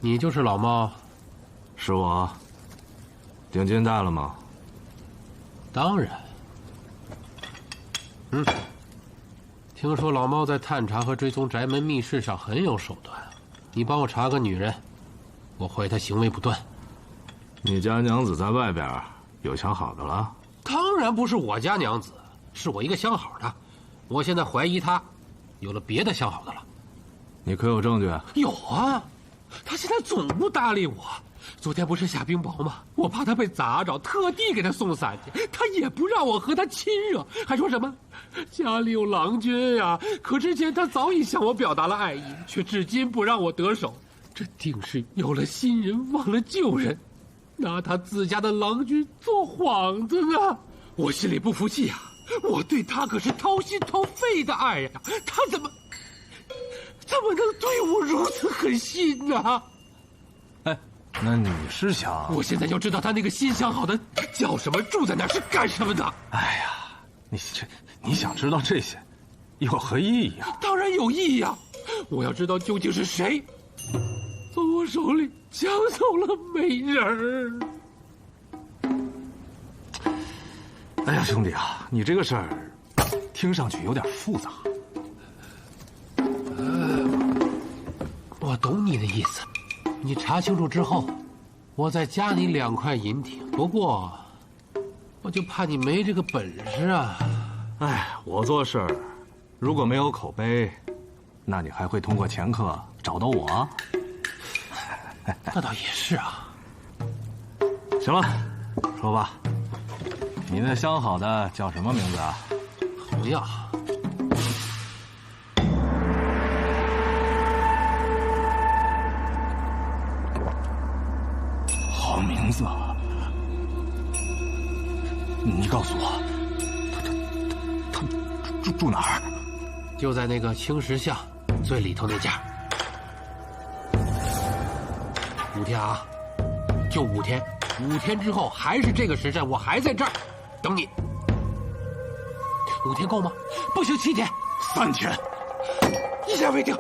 你就是老猫？是我。定金带了吗？当然。听说老猫在探查和追踪宅门密室上很有手段，你帮我查个女人，我怀疑她行为不端。你家娘子在外边有相好的了？当然不是我家娘子，是我一个相好的。我现在怀疑她有了别的相好的了。你可有证据？有啊，她现在总不搭理我。昨天不是下冰雹吗？我怕她被砸着，特地给她送伞去，她也不让我和她亲热，还说什么家里有郎君呀。可之前她早已向我表达了爱意，却至今不让我得手。这定是有了新人忘了旧人，拿她自家的郎君做幌子呢。我心里不服气啊！我对她可是掏心掏肺的爱呀，她怎么能对我如此狠心呢？哎，那你是想……我现在要知道他那个新相好的叫什么，住在哪，是干什么的。哎呀，你想知道这些，有何意义啊？当然有意义啊！我要知道究竟是谁从我手里抢走了美人儿。哎呀，兄弟啊，你这个事儿听上去有点复杂。我懂你的意思，你查清楚之后，我再加你2块银锭。不过，我就怕你没这个本事啊。哎，我做事如果没有口碑，那你还会通过掮客找到我？那倒也是啊。行了，说吧，你那相好的叫什么名字啊？不要。好名字啊！你告诉我，他住哪儿？就在那个青石巷最里头那家。5天啊，就5天，5天之后还是这个时辰，我还在这儿等你。5天够吗？不行，7天、3天，一言为定。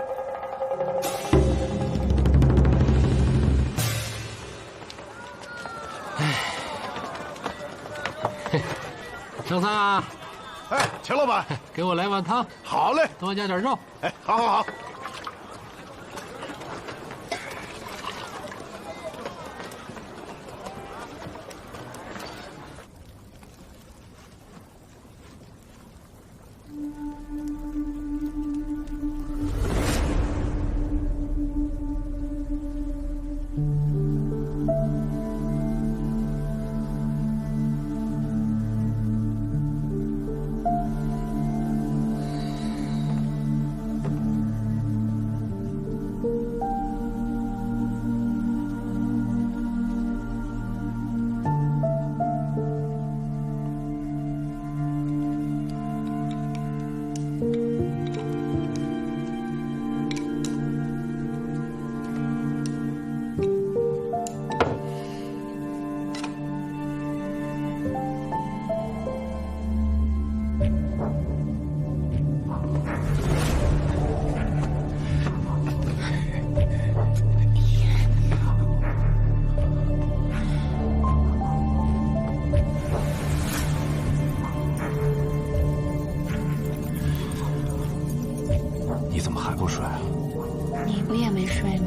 张三啊，哎，钱老板，给我来碗汤。好嘞，多加点肉。哎，好。你怎么还不睡啊？你不也没睡吗？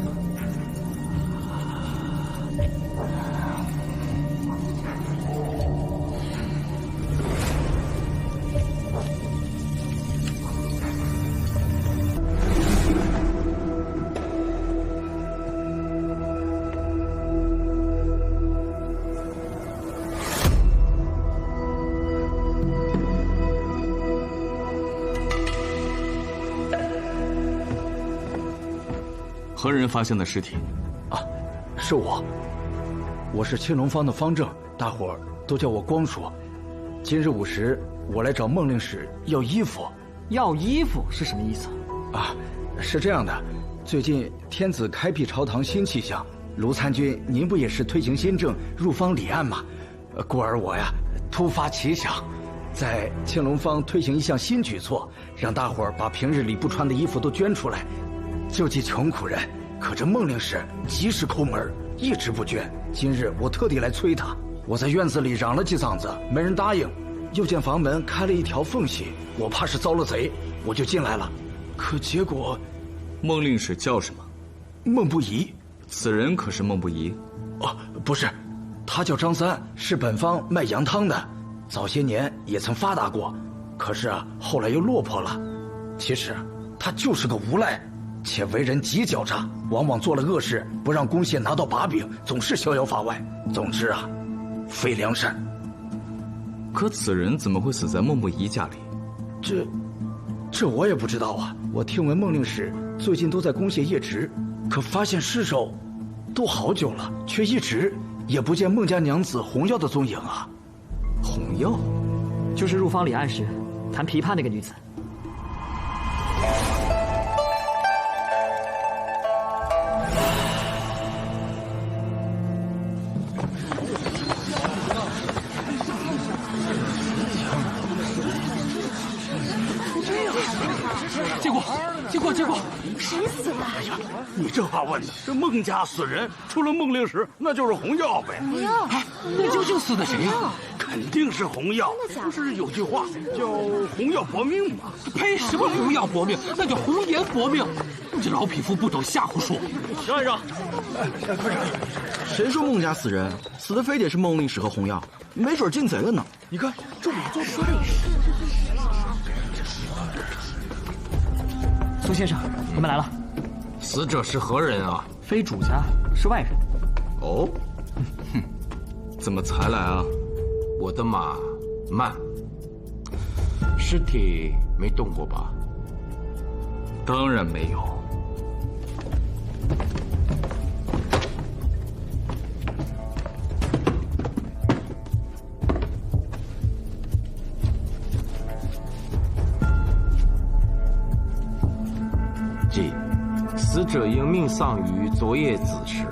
何人发现的尸体？啊，是我。我是青龙坊的方正，大伙儿都叫我光叔。今日午时，我来找孟令史要衣服。要衣服是什么意思？啊，是这样的，最近天子开辟朝堂新气象，卢参军您不也是推行新政，入方理案吗？故而我呀突发奇想，在青龙坊推行一项新举措，让大伙儿把平日里不穿的衣服都捐出来，救济穷苦人，可这孟令使及时抠门，一直不倦。今日我特地来催他，我在院子里嚷了几嗓子，没人答应。又见房门开了一条缝隙，我怕是遭了贼，我就进来了。可结果，孟令使叫什么？孟不疑。此人可是孟不疑？哦，不是，他叫张三，是本方卖羊汤的，早些年也曾发达过，可是后来又落魄了。其实他就是个无赖，且为人极狡诈，往往做了恶事，不让公谢拿到把柄，总是逍遥法外。总之非良善。可此人怎么会死在孟不疑家里？这我也不知道啊。我听闻孟令使最近都在公谢夜值，可发现尸首都好久了，却一直也不见孟家娘子红药的踪影啊。红药，就是入坊里案时弹琵琶那个女子。结果，谁死了？你这话问的，这孟家死人，除了孟令使，那就是红药呗。红药，那究竟死的谁呀？肯定是红药。不是有句话叫“红药搏命”吗？呸！什么红药搏命？那叫红颜搏命。你这老匹夫不懂瞎胡说。请按上。谁说孟家死人？死的非得是孟令使和红药，没准进贼了呢。你看，这我做说的也是。苏先生，我们来了。死者是何人啊？非主家，是外人。哦，哼，怎么才来啊？我的马慢，尸体没动过吧？当然没有。即死者因命丧于昨夜子时，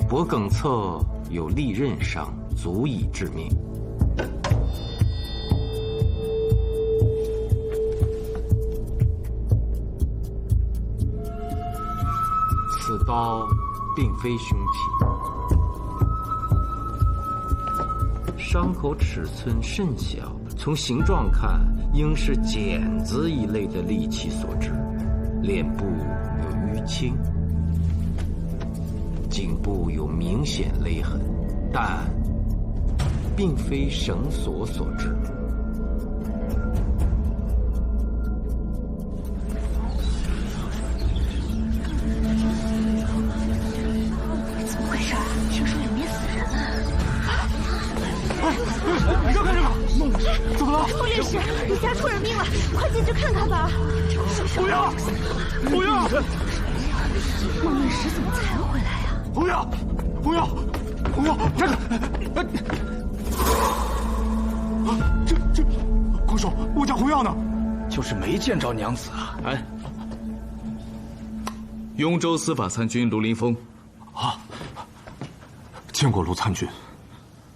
脖梗侧有利刃伤，足以致命。此刀并非凶器，伤口尺寸甚小，从形状看，应是剪子一类的利器所致。脸部有淤青，颈部有明显勒痕，但并非绳索所致。怎么回事？听说里面死人了！你要干什么？怎么了？孟令使，你家出人命了，快进去看看吧！不要！不要！孟令使怎么才回来呀？不要！不要！不要！这，国手，我家红药呢？就是没见着娘子啊！哎，雍州司法参军卢林峰，啊，见过卢参军。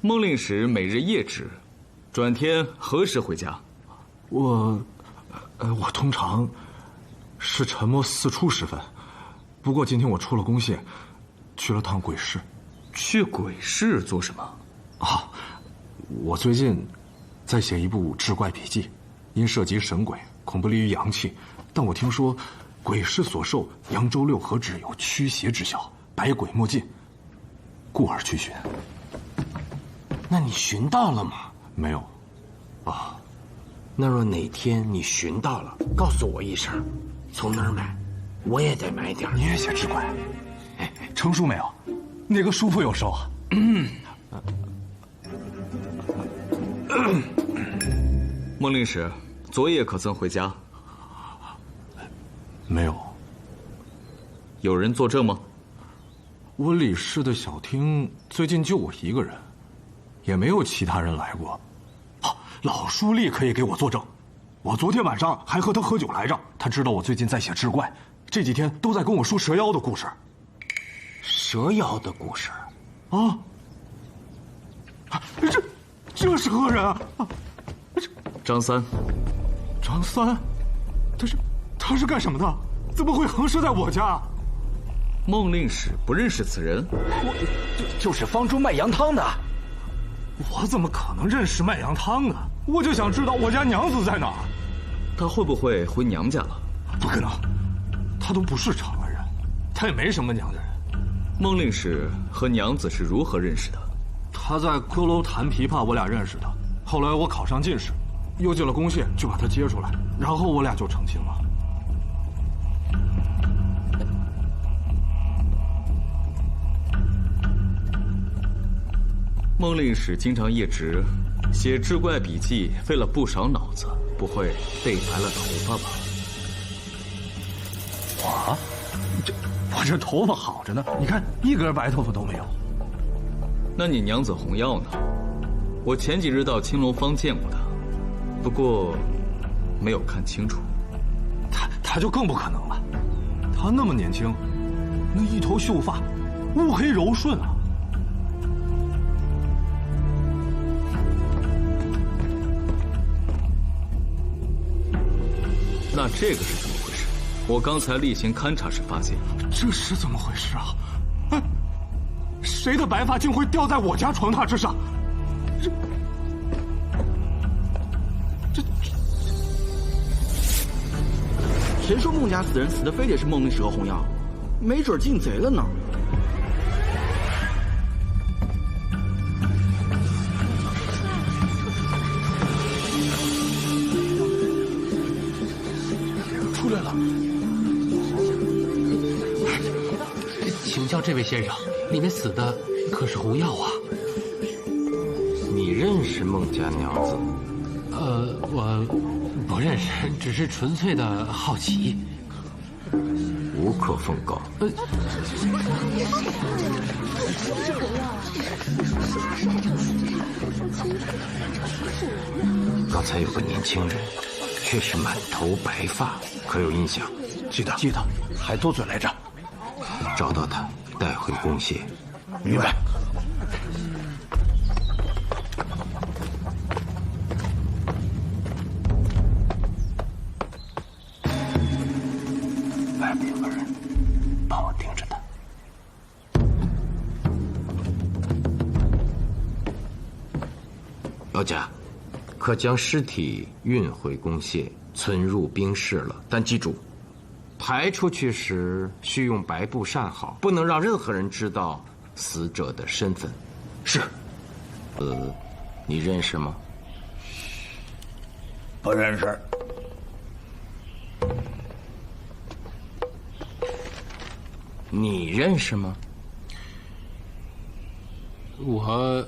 孟令使每日夜值，转天何时回家？我通常是沉默4初时分，不过今天我出了公谢，去了趟鬼市。去鬼市做什么？啊，我最近在写一部志怪笔记，因涉及神鬼，恐不利于阳气。但我听说，鬼市所受扬州6合指有驱邪之效，百鬼莫进，故而去寻。那你寻到了吗？没有。哦，那若哪天你寻到了，告诉我一声，从哪儿买，我也得买点。你也写志怪？成书没有？哪个叔父有收啊？孟令使，昨夜可曾回家？没有。有人作证吗？我李氏的小厅最近就我一个人，也没有其他人来过。老书吏可以给我作证，我昨天晚上还和他喝酒来着。他知道我最近在写志怪，这几天都在跟我说蛇妖的故事。蛇妖的故事？啊！这是何人啊？张三。张三，他是干什么的？怎么会横尸在我家？孟令史不认识此人？就是方中卖羊汤的。我怎么可能认识卖羊汤呢？我就想知道我家娘子在哪儿。他会不会回娘家了？不可能，他都不是长安人，他也没什么娘家人。孟令史和娘子是如何认识的？他在歌楼弹琵琶，我俩认识的。后来我考上进士，又进了宫械，就把他接出来，然后我俩就成亲了。孟令史经常夜直，写志怪笔记，费了不少脑子，不会被白了头发吧？我这头发好着呢，你看一根白头发都没有。那你娘子红药呢？我前几日到青龙坊见过她，不过没有看清楚。他就更不可能了，他那么年轻，那一头秀发，乌黑柔顺啊。那这个是怎么回事？我刚才例行勘察时发现，这是怎么回事啊？哎，谁的白发竟会掉在我家床榻之上？谁说孟家死人死的非得是孟令史和红药？没准进贼了呢。出来了。请教这位先生，里面死的可是红药啊？你认识孟家娘子？我不认识，只是纯粹的好奇。无可奉告。刚才有个年轻人，却是满头白发，可有印象？记得，还多嘴来着。找到他，带回宫械。明白。外面有个人，帮我盯着他。老贾，可将尸体运回宫械，存入冰室了。但记住，抬出去时需用白布扇好，不能让任何人知道死者的身份。是。你认识吗？不认识。你认识吗？我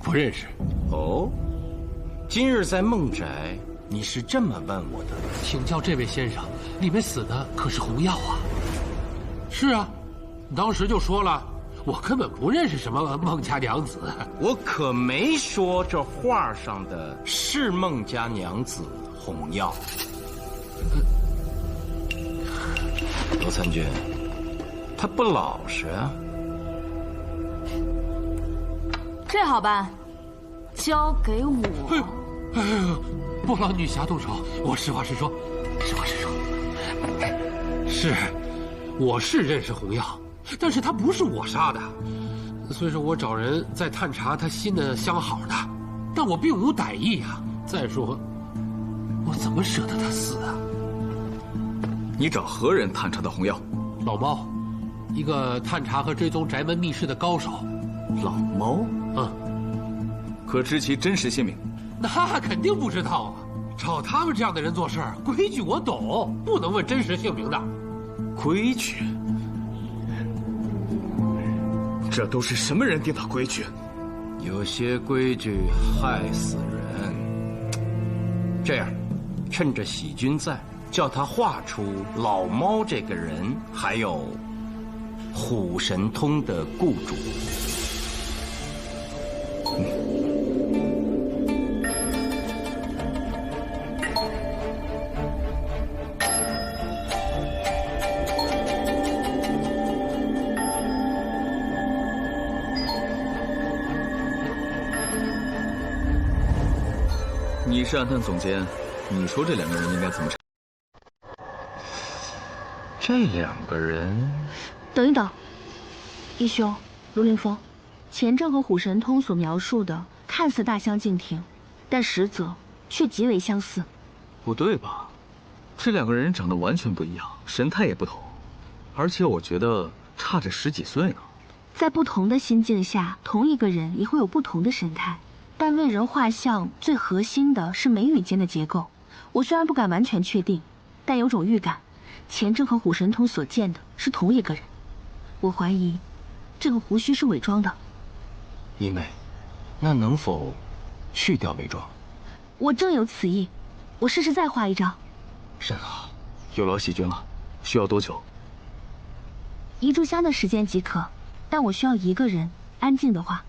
不认识。哦，今日在孟宅，你是这么问我的？请教这位先生，里面死的可是红药啊？是啊，当时就说了，我根本不认识什么孟家娘子。我可没说这画上的是孟家娘子红药。罗参军，他不老实啊。这好办，交给我。哎呦，不劳女侠动手，我实话实说，实话实说。是，我是认识红药，但是他不是我杀的。虽说我找人在探查他新的相好的，但我并无歹意啊。再说，我怎么舍得他死啊？你找何人探查的红药？老猫，一个探查和追踪宅门密室的高手。老猫？可知其真实姓名？那肯定不知道啊！找他们这样的人做事，规矩我懂，不能问真实姓名的。规矩？这都是什么人定的规矩？有些规矩害死人。这样，趁着喜君在，叫他画出老猫这个人，还有虎神通的雇主。你是案探总监，你说这两个人应该怎么查？这两个人等一等，义兄，卢凌风，钱正和虎神通所描述的看似大相径庭，但实则却极为相似。不对吧？这两个人长得完全不一样，神态也不同，而且我觉得差着10几岁呢。在不同的心境下，同一个人也会有不同的神态。但为人画像最核心的是眉宇间的结构。我虽然不敢完全确定，但有种预感，钱正和虎神通所见的是同一个人。我怀疑，这个胡须是伪装的。一妹，那能否去掉伪装？我正有此意，我试试再画一张。甚好，有劳喜君了。需要多久？1炷香的时间即可，但我需要一个人安静的画。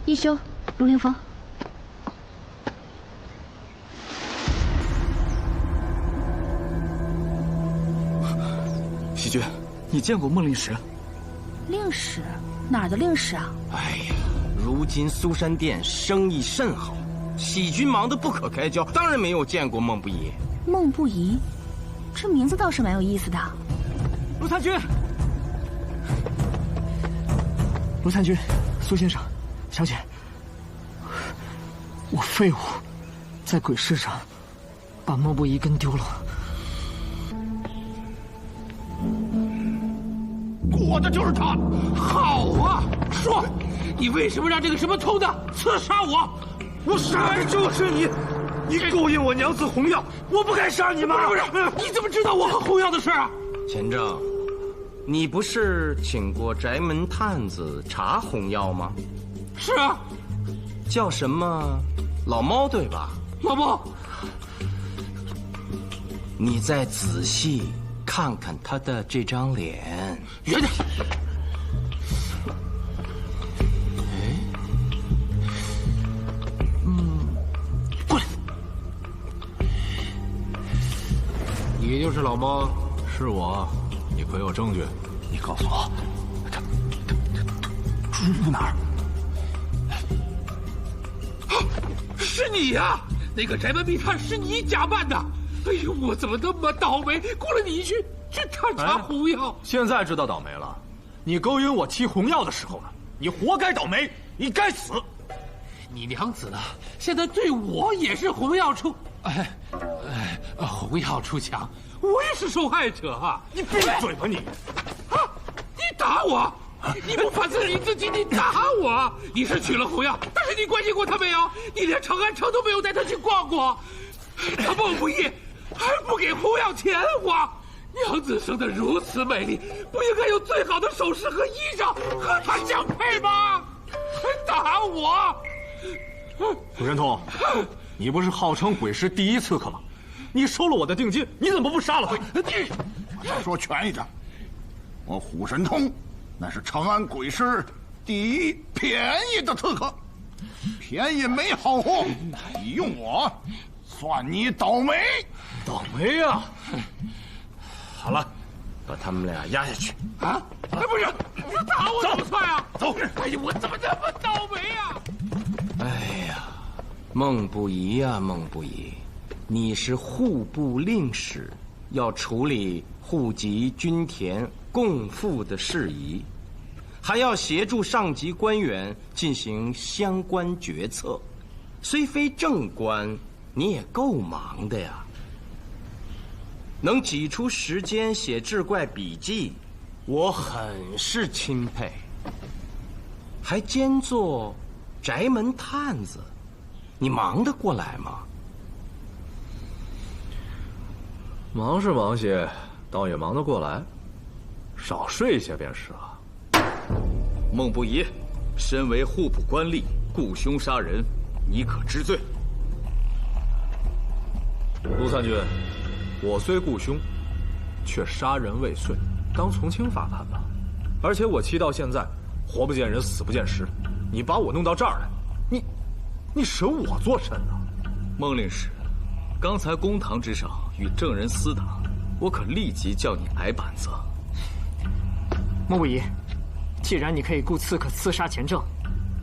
义兄，卢凌风。喜君，你见过孟令时？令史？哪儿的令史啊？哎呀，如今苏山殿生意甚好，喜君忙得不可开交，当然没有见过孟不疑。孟不疑，这名字倒是蛮有意思的。卢参军，卢参军，苏先生，小姐，我废物，在鬼市上把孟不疑跟丢了。我的就是他，好啊！说，你为什么让这个什么通的刺杀我？我杀的就是你！你勾引我娘子红药，我不该杀你吗？不是，你怎么知道我和红药的事啊？钱正，你不是请过宅门探子查红药吗？是啊。叫什么？老猫对吧？老猫。你再仔细看看他的这张脸。远点！过来！你就是老猫？是我，你可有证据？你告诉我，他住哪儿？是你呀！那个宅门密探是你假扮的。哎呦，我怎么那么倒霉，雇了你去探查红药？现在知道倒霉了。你勾引我妻红药的时候呢，你活该倒霉，你该死。你娘子呢？现在对我也是红药出，红药出墙，我也是受害者啊！你闭嘴吧你！啊！你打我！你不反思你自己，你打我！你是娶了红药，但是你关心过她没有？你连长安城都没有带她去逛过。他孟不义还不给红药钱花。娘子生得如此美丽，不应该有最好的首饰和衣裳和她相配吗？打我！虎神通，你不是号称鬼师第一刺客吗？你收了我的定金，你怎么不杀了他？我想说全一点，我虎神通那是长安鬼师第一便宜的刺客，便宜没好货，你用我，算你倒霉。倒霉呀！好了，把他们俩押下去。啊？不是，你打我怎么算啊？走！哎呀，我怎么这么倒霉呀？哎呀，孟不疑呀，孟不疑，你是户部令史，要处理户籍、均田、共赋的事宜，还要协助上级官员进行相关决策，虽非正官，你也够忙的呀。能挤出时间写志怪笔记，我很是钦佩。还兼做宅门探子，你忙得过来吗？忙是忙些，倒也忙得过来，少睡一些便是了。孟不疑，身为户部官吏，雇凶杀人，你可知罪？陆参军，我虽雇凶，却杀人未遂，当从轻法判吧。而且我妻到现在，活不见人，死不见尸，你把我弄到这儿来，你审我做甚呢？孟令史，刚才公堂之上与证人私谈，我可立即叫你挨板子。莫不疑，既然你可以雇刺客刺杀钱正，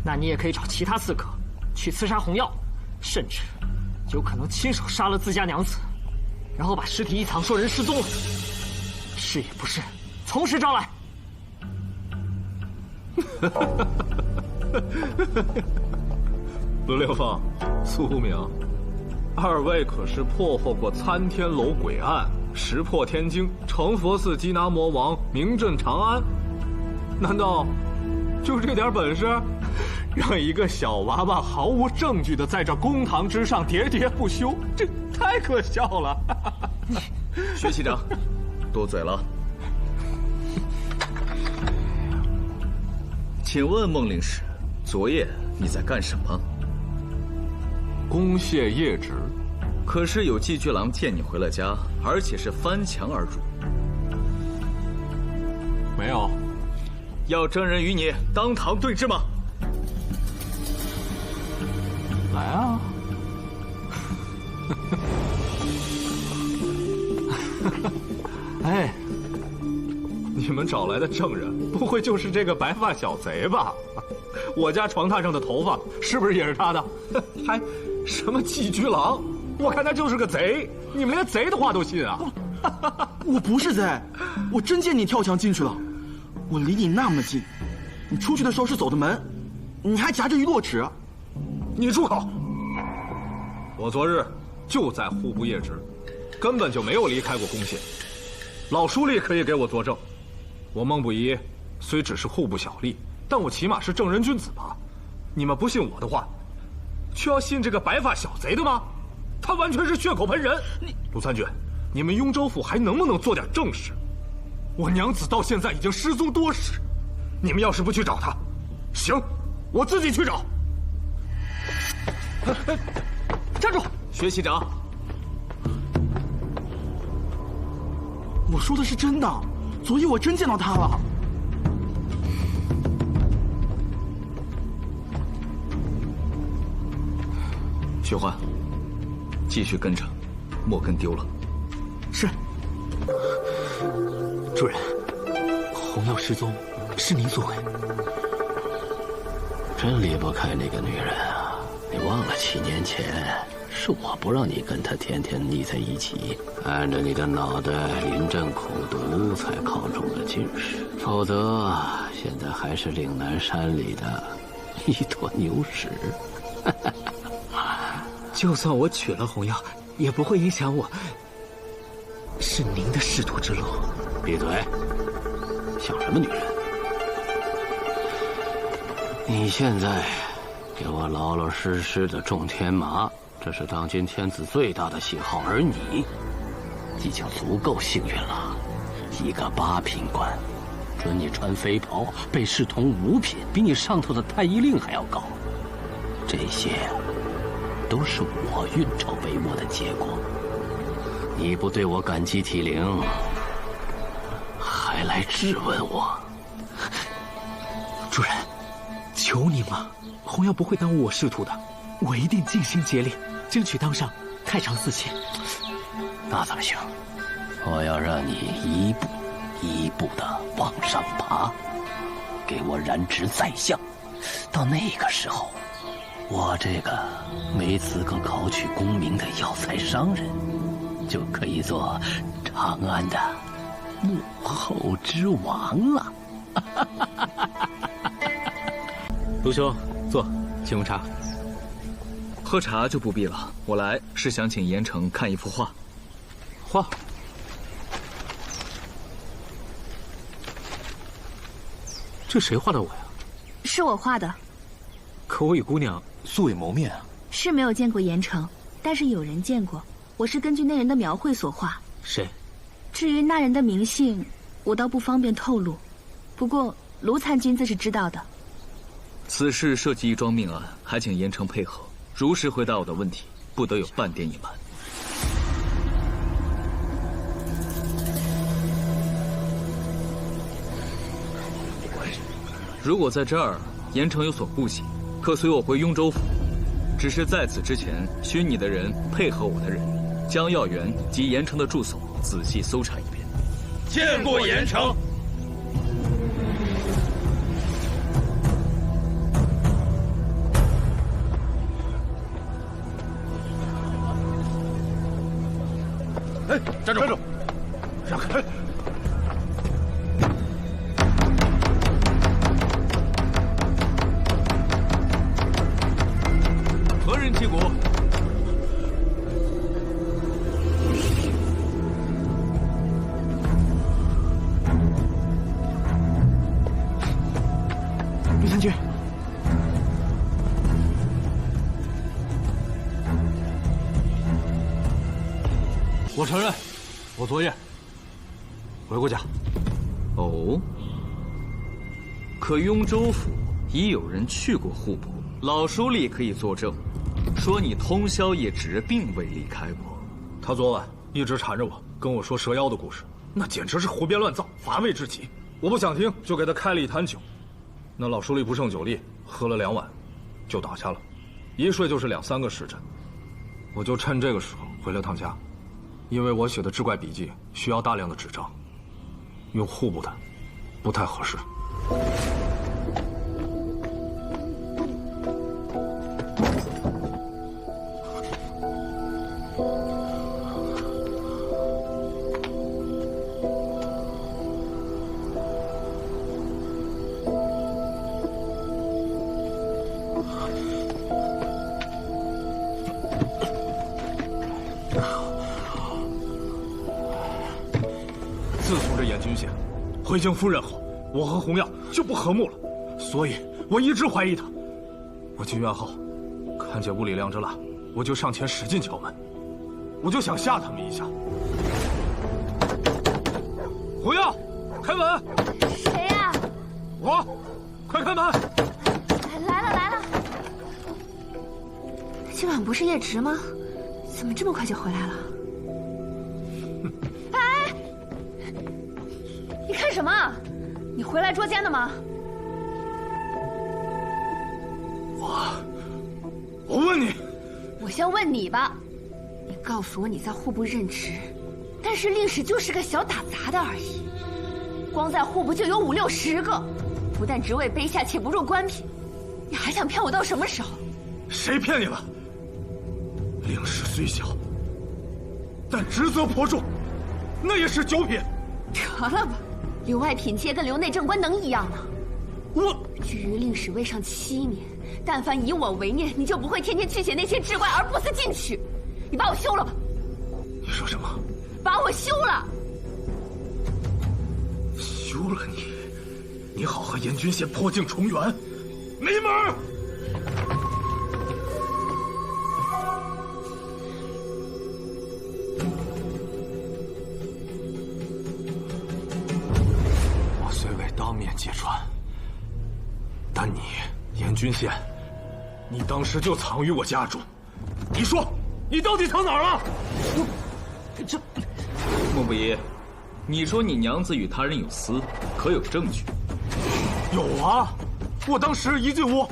那你也可以找其他刺客去刺杀洪耀，甚至有可能亲手杀了自家娘子，然后把尸体一藏，说人失踪了。是也不是，从实招来。轮流放，苏明，二位可是破获过参天楼诡案，石破天惊，成佛寺缉拿魔王，名震长安。难道就这点本事，让一个小娃娃毫无证据的在这公堂之上喋喋不休？这太可笑了！薛系长，多嘴了。请问孟令史，昨夜你在干什么？公谢夜职。可是有寄居郎见你回了家，而且是翻墙而入。没有。要证人与你当堂对质吗？来啊！哎，你们找来的证人不会就是这个白发小贼吧？我家床榻上的头发是不是也是他的？还什么寄居郎？我看他就是个贼！你们连贼的话都信啊？我不是贼，我真见你跳墙进去了。我离你那么近，你出去的时候是走的门，你还夹着一摞纸。你住口！我昨日就在户部夜职，根本就没有离开过公谢。老书吏可以给我作证，我孟不疑虽只是户部小吏，但我起码是正人君子吧？你们不信我的话，却要信这个白发小贼的吗？他完全是血口喷人！陆参军，你们雍州府还能不能做点正事？我娘子到现在已经失踪多时，你们要是不去找她，行，我自己去找。站住！薛系长，我说的是真的，昨夜我真见到他了。薛欢，继续跟着，莫跟丢了。是。主人，洪耀失踪，是您所为。真离不开那个女人啊！你忘了7年前是我不让你跟她天天腻在一起，按着你的脑袋临阵苦读才考中了进士，否则现在还是岭南山里的一坨牛屎。就算我娶了洪耀，也不会影响我是您的仕途之路。闭嘴！想什么女人？你现在给我老老实实的种天麻，这是当今天子最大的喜好，而你已经足够幸运了。一个8品官，准你穿飞袍，被视同5品，比你上头的太医令还要高。这些都是我运筹帷幄的结果。你不对我感激涕零，还来质问我？主人，求您了，洪耀不会耽误我仕途的，我一定尽心竭力，争取当上太常寺卿。那怎么行？我要让你一步一步的往上爬，给我染指宰相。到那个时候，我这个没资格考取功名的药材商人，就可以做长安的幕后之王了。卢兄，坐，请用茶。喝茶就不必了，我来是想请严城看一幅画。画？这谁画的我呀？是我画的。可我与姑娘素未谋面啊。是没有见过严城，但是有人见过。我是根据那人的描绘所画。谁？至于那人的名姓，我倒不方便透露。不过卢参军自是知道的。此事涉及一桩命案，还请严城配合，如实回答我的问题，不得有半点隐瞒。如果在这儿严城有所顾忌，可随我回雍州府。只是在此之前，许你的人配合我的人，将药园及盐城的住所仔细搜查一遍。见过盐城。哎，站住！站住！让开！何人击鼓？陆参军，我承认，我昨夜回过家。哦，可雍州府已有人去过户部，老书吏可以作证，说你通宵夜直并未离开过。他昨晚一直缠着我，跟我说蛇妖的故事，那简直是胡编乱造，乏味至极。我不想听，就给他开了一坛酒。那老书吏不胜酒力，喝了2碗，就倒下了，一睡就是2、3个时辰。我就趁这个时候回了趟家，因为我写的志怪笔记需要大量的纸张，用户部的不太合适。自从这燕军县回京夫人后，我和洪耀就不和睦了，所以我一直怀疑他。我进院后，看见屋里亮着蜡，我就上前使劲敲门，我就想吓他们一下。洪耀，开门！谁呀？我，快开门！来了来了。今晚不是夜值吗？怎么这么快就回来了？哎，你看什么？你回来捉奸的吗？我问你，我先问你吧，你告诉我你在户部任职，但是令史就是个小打杂的而已，光在户部就有5、60个，不但职位卑下，且不入官品，你还想骗我到什么时候？谁骗你了？令史虽小，但职责颇重，那也是9品。得了吧，留外品阶跟留内正官能一样吗？至于令史位上7年，但凡以我为念，你就不会天天去写那些志怪而不思进取。你把我休了吧！你说什么？把我休了！休了你，你好和燕军县破镜重圆，没门儿！我虽未当面揭穿，但你燕军县，你当时就藏于我家中。你说，你到底藏哪儿了？莫不疑，你说你娘子与他人有私，可有证据？有啊，我当时一进屋，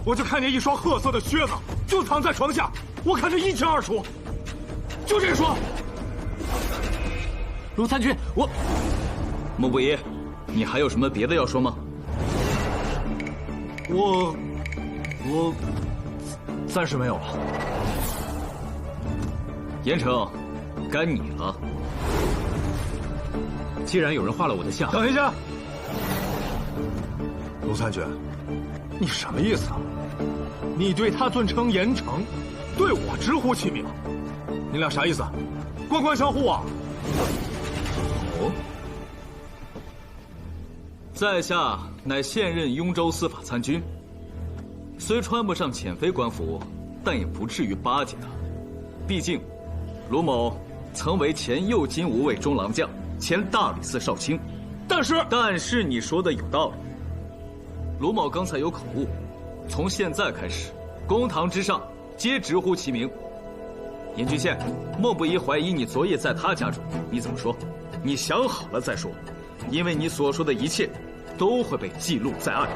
我就看见一双褐色的靴子就藏在床下，我看得一清二楚。就这双。卢参军，莫不疑，你还有什么别的要说吗？我暂时没有了。严城，该你了。既然有人画了我的像，等一下，卢参军，你什么意思啊？你对他尊称严城，对我直呼其名，你俩啥意思？官官相护啊！哦，在下乃现任雍州司法参军，虽穿不上遣飞官服，但也不至于巴结他。毕竟，卢某曾为前右金吾卫中郎将，前大理寺少卿。但是你说的有道理。卢某刚才有口误，从现在开始，公堂之上皆直呼其名。严君县，莫不疑怀疑你昨夜在他家中，你怎么说？你想好了再说，因为你所说的一切都会被记录在案。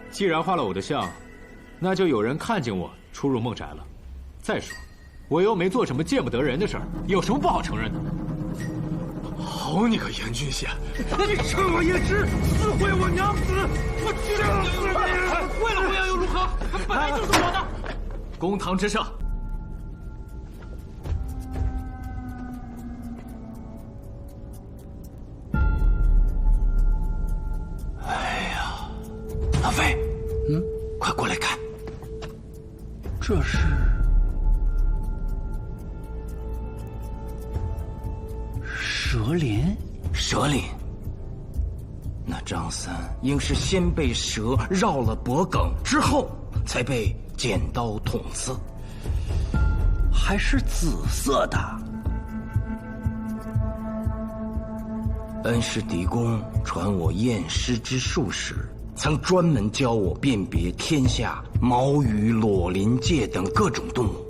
既然画了我的像，那就有人看见我出入孟宅了。再说，我又没做什么见不得人的事儿，有什么不好承认的？好你个严俊宪！你趁我也知，撕毁我娘子，我去死你！为了弘扬又如何？本来就是我的。公堂之上。阿飞，快过来看，这是蛇鳞。蛇鳞，那张三应是先被蛇绕了脖梗，之后才被剪刀捅刺，还是紫色的。恩师狄公传我验尸之术时，曾专门教我辨别天下毛羽、裸鳞介等各种动物。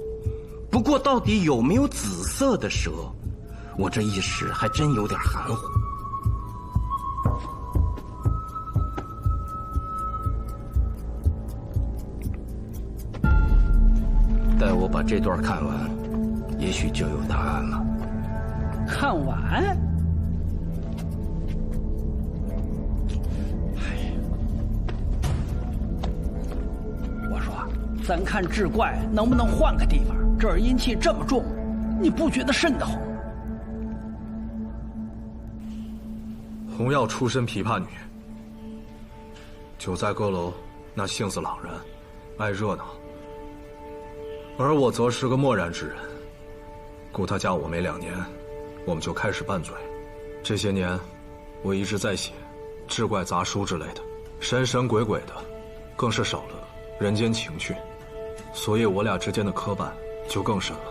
不过，到底有没有紫色的蛇，我这一时还真有点含糊。待我把这段看完，也许就有答案了。看完？咱看志怪能不能换个地方？这儿阴气这么重，你不觉得瘆得慌？洪耀出身琵琶女，久在歌楼，那性子朗然，爱热闹；而我则是个漠然之人，故他嫁我没2年，我们就开始拌嘴。这些年，我一直在写志怪杂书之类的，神神鬼鬼的，更是少了人间情趣。所以我俩之间的磕绊就更深了。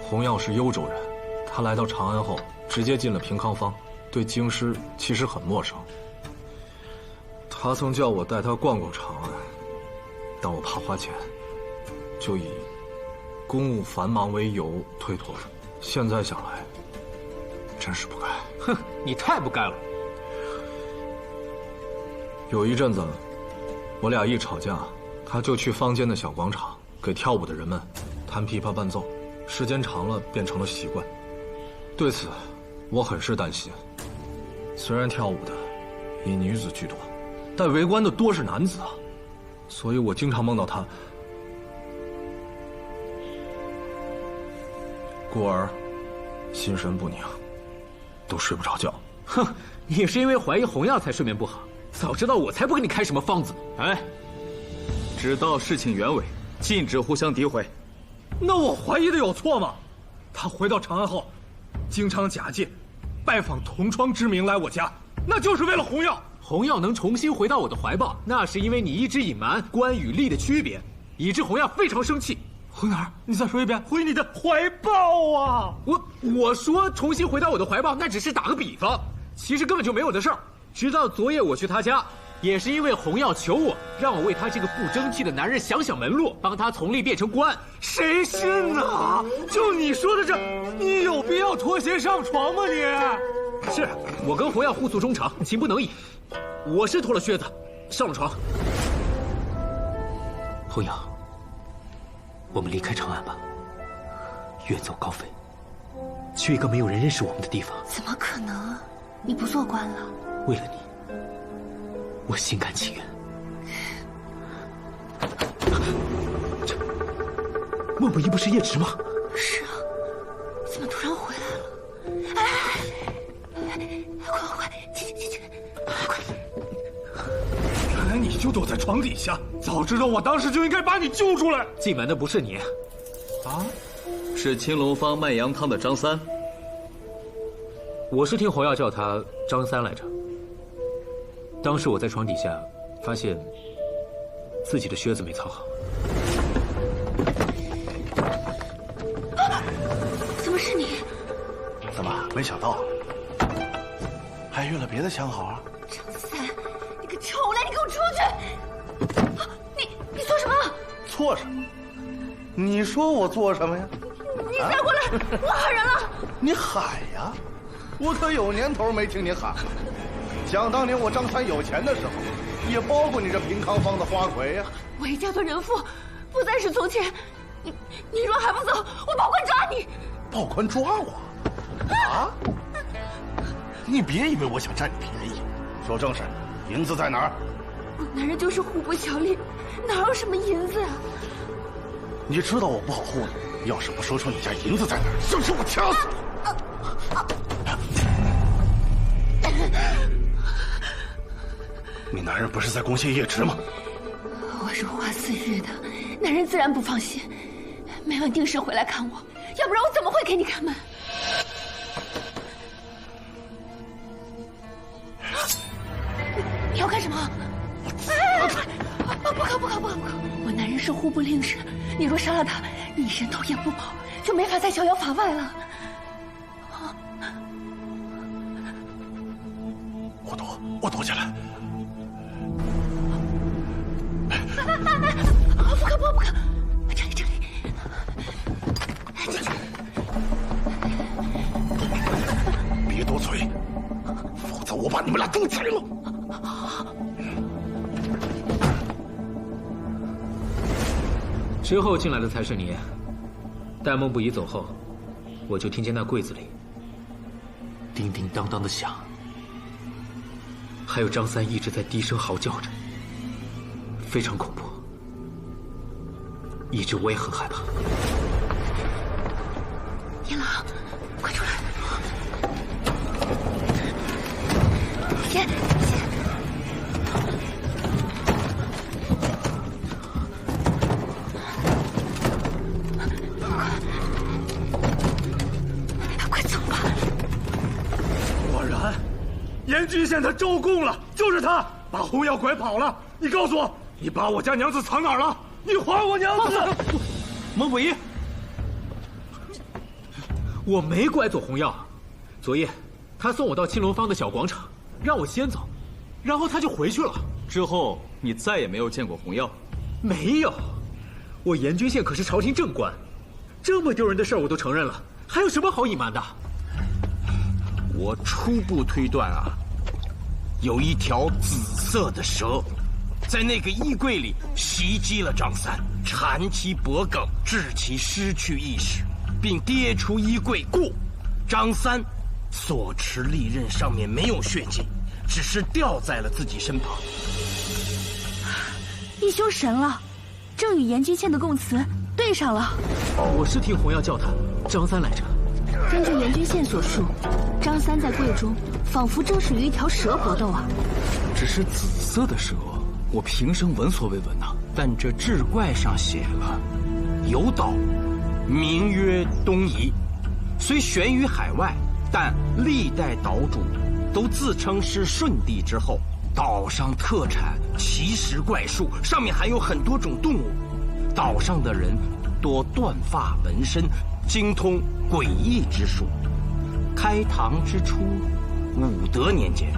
洪耀是幽州人，他来到长安后，直接进了平康坊，对京师其实很陌生。他曾叫我带他逛逛长安，但我怕花钱，就以公务繁忙为由推脱了。现在想来，真是不该。哼，你太不该了。有一阵子，我俩一吵架，他就去坊间的小广场给跳舞的人们弹琵琶伴奏，时间长了变成了习惯。对此，我很是担心。虽然跳舞的以女子居多，但围观的多是男子啊，所以我经常梦到他，故而心神不宁，都睡不着觉。哼，你是因为怀疑洪耀才睡眠不好，早知道我才不给你开什么方子。哎，知道事情原委，禁止互相诋毁。那我怀疑的有错吗？他回到长安后，经常假借拜访同窗之名来我家，那就是为了洪耀。洪耀能重新回到我的怀抱，那是因为你一直隐瞒官与吏的区别，以致洪耀非常生气。回哪儿？你再说一遍。回你的怀抱啊！我说重新回到我的怀抱，那只是打个比方，其实根本就没有的事儿。直到昨夜我去他家，也是因为洪耀求我，让我为他这个不争气的男人想想门路，帮他从吏变成官。谁信啊？就你说的这，你有必要脱鞋上床吗？你是我跟洪耀互诉衷肠，情不能已。我是脱了靴子，上了床。洪耀，我们离开长安吧，远走高飞，去一个没有人认识我们的地方。怎么可能？你不做官了？为了你，我心甘情愿。这莫不一不是叶迟吗？是啊，怎么突然回来了？哎，快，进去，快！原来你就躲在床底下，早知道我当时就应该把你救出来。进门的不是你，啊？是青龙坊卖羊汤的张三。我是听洪耀叫他张三来着。当时我在床底下，发现自己的靴子没藏好。怎么是你？怎么没想到？还遇了别的相好啊？张三，你个丑来，你给我出去！你做什么？做什么？你说我做什么呀？你再过来，我喊人了！你喊呀！我可有年头没听你喊了。想当年我张三有钱的时候，也包括你这平康坊的花魁呀。我已嫁作人妇，不再是从前。你若还不走，我保官抓你！报官抓我？啊！你别以为我想占你便宜，说正事，银子在哪儿？我男人就是户部小吏，哪有什么银子啊？你知道我不好护你，要是不说出你家银子在哪儿，就是我掐死你！你男人不是在宫县业职吗？我是花4日的，男人自然不放心，每晚定时回来看我，要不然我怎么会给你开门？你要干什么？不可！我男人是户部令史，你若杀了他，你人头也不保，就没法再逍遥法外了。我躲起来。不可！这里。别多嘴，否则我把你们俩都宰了。之后进来的才是你。待孟不疑走后，我就听见那柜子里叮叮当当的响，还有张三一直在低声嚎叫着，非常恐怖，以致我也很害怕。阎王，快出来！先。快走吧！果然，严郡县他招供了，就是他把红药拐跑了。你告诉我，你把我家娘子藏哪儿了？你还我娘子！孟不疑，我没拐走红药。昨夜，他送我到青龙坊的小广场，让我先走，然后他就回去了。之后你再也没有见过红药？没有，我严郡县可是朝廷正官，这么丢人的事儿我都承认了，还有什么好隐瞒的？我初步推断啊，有一条紫色的蛇，在那个衣柜里袭击了张三，缠其脖颈，致其失去意识，并跌出衣柜。故张三所持利刃上面没有血迹，只是掉在了自己身旁。义兄神了，正与严君县的供词对上了。我是听红药叫他张三来着。根据严君县所述，张三在柜中仿佛正是与一条蛇搏斗啊。只是紫色的蛇，我平生闻所未闻呐。但这志怪上写了，有岛，名曰东夷，虽悬于海外，但历代岛主都自称是舜帝之后。岛上特产奇石怪树，上面还有很多种动物。岛上的人多断发纹身，精通诡异之术。开唐之初，武德年间，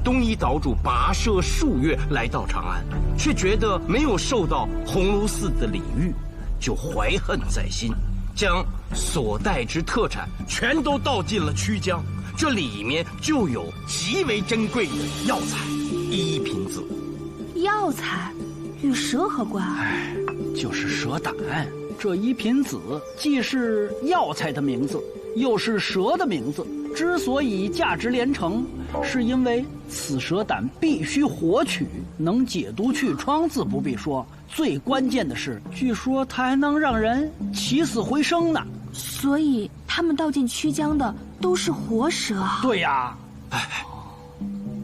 东夷岛主跋涉数月来到长安，却觉得没有受到鸿胪寺的礼遇，就怀恨在心，将所带之特产全都倒进了曲江。这里面就有极为珍贵的药材1品子。药材与蛇何关？就是蛇胆。这1品子既是药材的名字，又是蛇的名字。之所以价值连城，是因为此蛇胆必须活取，能解毒去疮自不必说，最关键的是，据说它还能让人起死回生呢。所以他们倒进曲江的都是活蛇啊？对呀。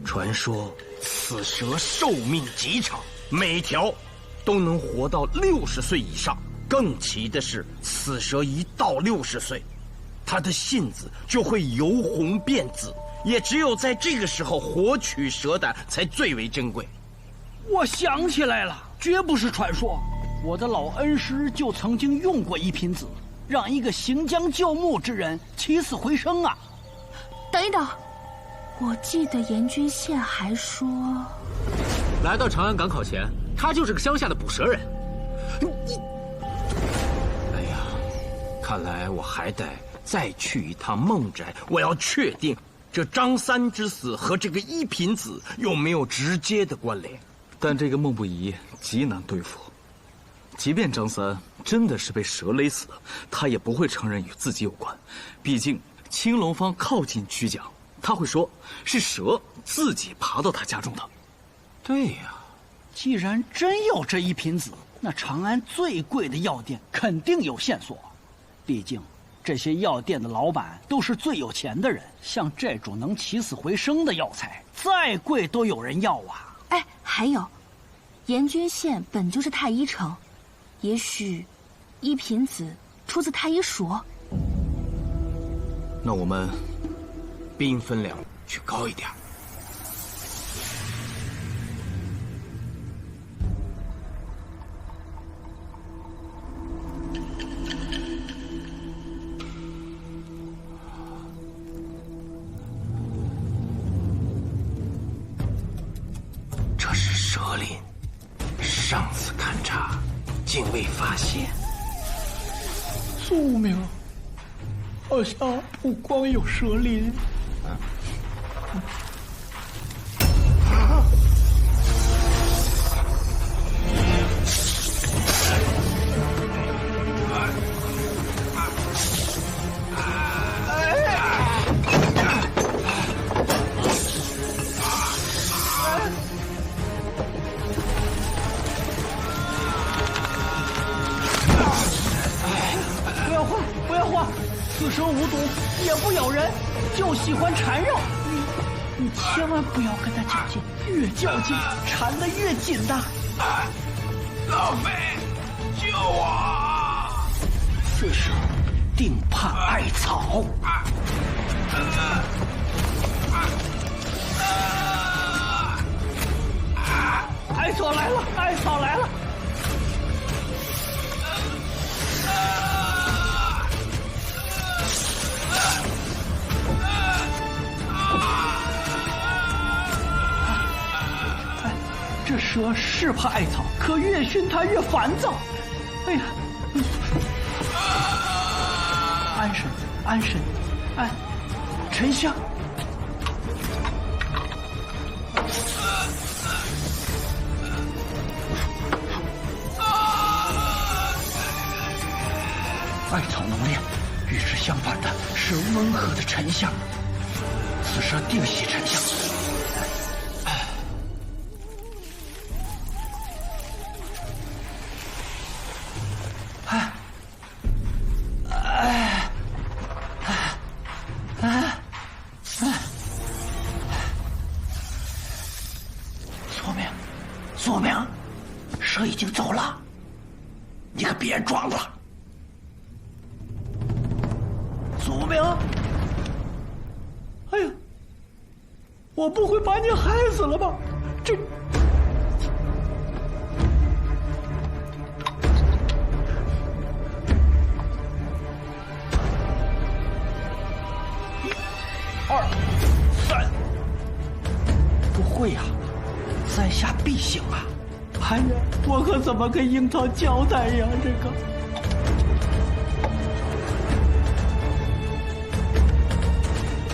传说此蛇寿命极长，每条都能活到60岁以上。更奇的是，此蛇一到60岁，它的信子就会由红变紫，也只有在这个时候活取蛇胆才最为珍贵。我想起来了，绝不是传说，我的老恩师就曾经用过1品子，让一个行将就木之人起死回生啊！等一等，我记得严君县还说，来到长安赶考前，他就是个乡下的捕蛇人。哎呀，看来我还得再去一趟孟宅，我要确定这张三之死和这个1品子有没有直接的关联。但这个孟不疑极难对付。即便张三真的是被蛇勒死的，他也不会承认与自己有关。毕竟青龙方靠近曲江，他会说是蛇自己爬到他家中的。对呀，既然真有这一品子，那长安最贵的药店肯定有线索。毕竟这些药店的老板都是最有钱的人，像这种能起死回生的药材，再贵都有人要啊。哎，还有，延君县本就是太医城，也许一品子出自太医署。那我们兵分两路去高一点。这是蛇林，上次勘察竟未发现。宿命，好像不光有蛇林。不要慌，此蛇无毒，也不咬人，就喜欢缠绕。你千万不要跟它较劲，越较劲缠得越紧的。老飞，救我！此蛇定怕艾草。艾草来了，艾草来了！这蛇是怕艾草，可越熏它越烦躁。哎呀，安神，安神，安，沉香。艾草浓烈，与之相反的是温和的沉香。此蛇定喜沉香。宿命，蛇已经走了，你可别装了。宿命，哎呀，我不会把你害死了吧？这。2、3，不会呀，在下必行啊！哎呀，我可怎么跟樱桃交代呀？这个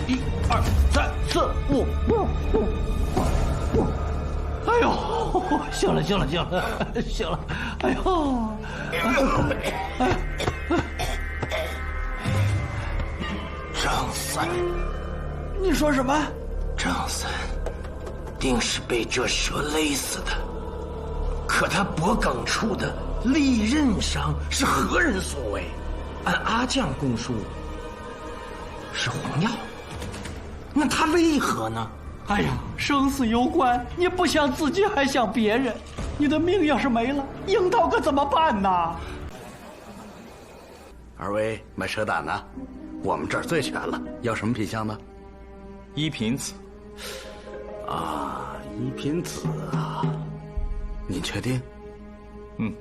，1、2、3、4、5。哎呦，行了，行了，哎呦，张三，你说什么？张三定是被这蛇勒死的，可他脖梗处的利刃伤是何人所为？按阿将供述，是红药。那他为何呢？哎呀，生死攸关，你不想自己还想别人，你的命要是没了，樱桃可怎么办呢？二位买蛇胆呢？我们这儿最全了，要什么品相呢？一品子。啊，一品子啊，您确定？嗯，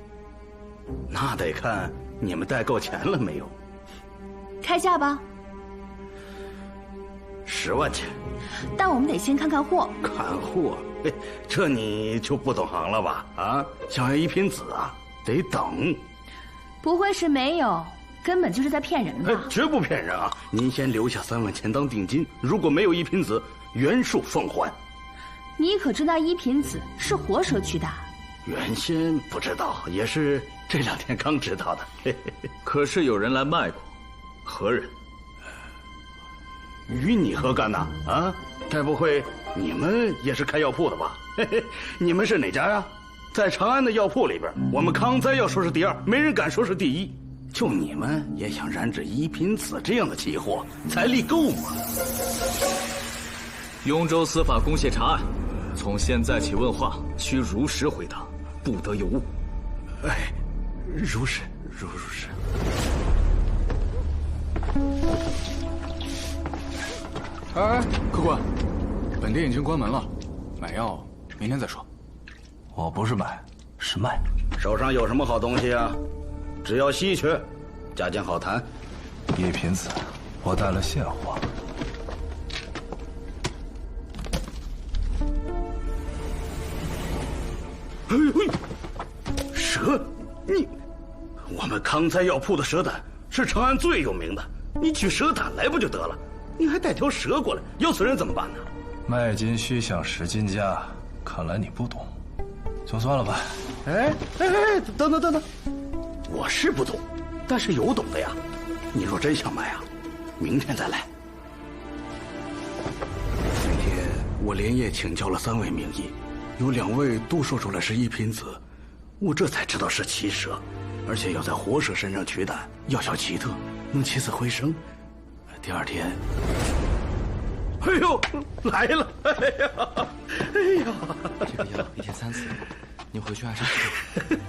那得看你们带够钱了没有。开价吧。10万钱。但我们得先看看货。看货？嘿，这你就不懂行了吧？啊，想要一品子啊，得等。不会是没有，根本就是在骗人吧？绝不骗人啊！您先留下3万钱当定金，如果没有一品子，原数奉还。你可知那一品子是活蛇取的？原先不知道，也是这2天刚知道的。嘿嘿嘿。可是有人来卖过，何人？与你何干呐？啊，该不会你们也是开药铺的吧？嘿嘿，你们是哪家呀？在长安的药铺里边，我们康哉要说是第2，没人敢说是第1。就你们也想染指一品子这样的奇货，财力够吗？雍州司法公廨查案，从现在起问话需如实回答，不得有误。哎，如实。哎，客官，本店已经关门了，买药明天再说。我不是买，是卖。手上有什么好东西啊？只要稀缺，价钱好谈。一品子，我带了现货。蛇，你，我们康哉药铺的蛇胆是长安最有名的，你取蛇胆来不就得了？你还带条蛇过来，要死人怎么办呢？卖金须向10金价，看来你不懂，就算了吧。哎，等等，我是不懂，但是有懂的呀。你若真想买啊，明天再来。那天我连夜请教了3位名医，有2位都说出来是一品子，我这才知道是奇蛇，而且要在活蛇身上取胆，药效奇特，能起死回生。第2天，哎呦，来了！哎呀，这个药1天3次，你回去按时吃。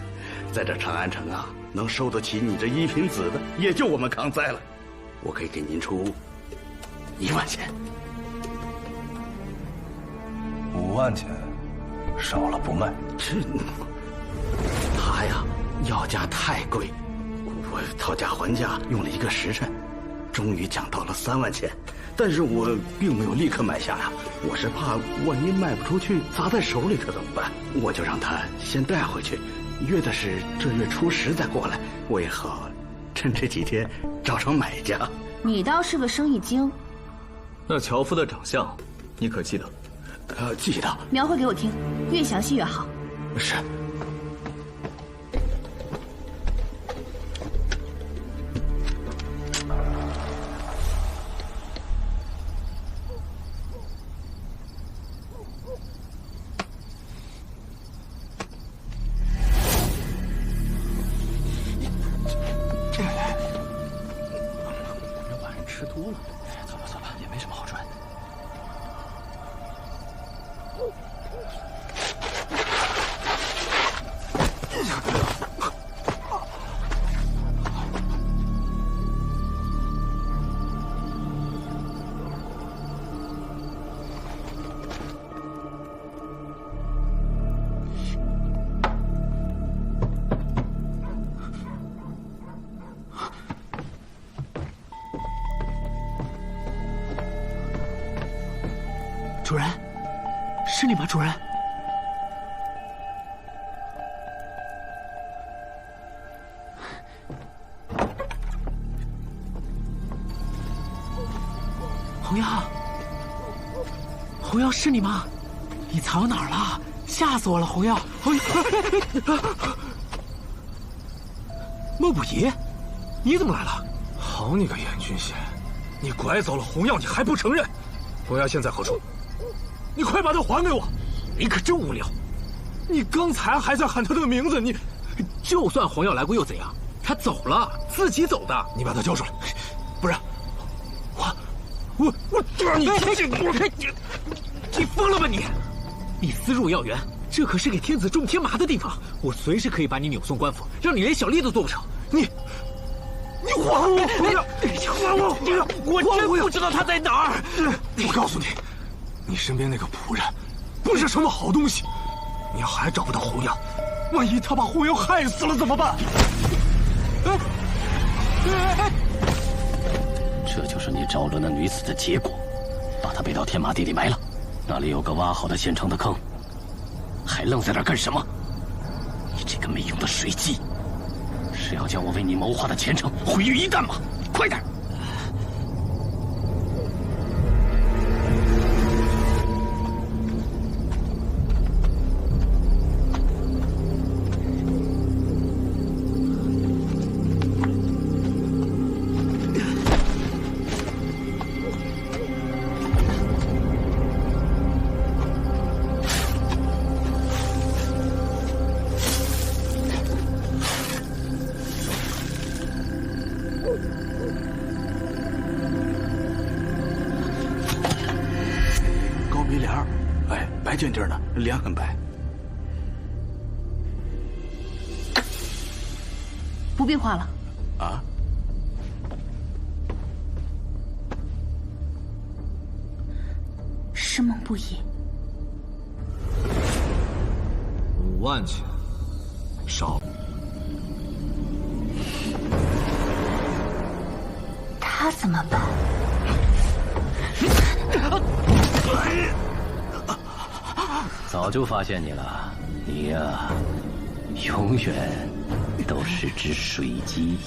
在这长安城啊，能收得起你这一品子的，也就我们康哉了。我可以给您出1万钱。5万钱，少了不卖。他呀，药价太贵，我讨价还价用了1个时辰。终于讲到了3万钱，但是我并没有立刻买下呀，我是怕万一卖不出去，砸在手里可怎么办？我就让他先带回去，约的是这月初10再过来，我也好趁这几天找找买家。你倒是个生意精。那樵夫的长相，你可记得？记得。描绘给我听，越详细越好。是。吃多了，走吧，也没什么好赚。主人，是你吗？主人，红药，是你吗？你藏哪儿了？吓死我了，红药！孟不疑，你怎么来了？好你个严君贤，你拐走了红药，你还不承认？红药现在何处？你快把他还给我！你可真无聊！你刚才还在喊他的名字，你就算红药来过又怎样？他走了，自己走的。你把他交出来，不然我让你你疯了吧你！你私入药园，这可是给天子种天麻的地方，我随时可以把你扭送官府，让你连小吏都做不成。你还我红药！还我红药！我真不知道他在哪儿。我告诉你。你身边那个仆人，不是什么好东西。你要还找不到红药，万一他把红药害死了怎么办？这就是你招惹那女子的结果，把她背到天马地里埋了，那里有个挖好的现成的坑，还愣在那儿干什么？你这个没用的水鸡，是要将我为你谋划的前程毁于一旦吗？快点！见地儿呢，脸很白。不必画了。啊？是孟不疑。 5万钱，少。他怎么办？早就发现你了，你呀，永远都是只水鸡。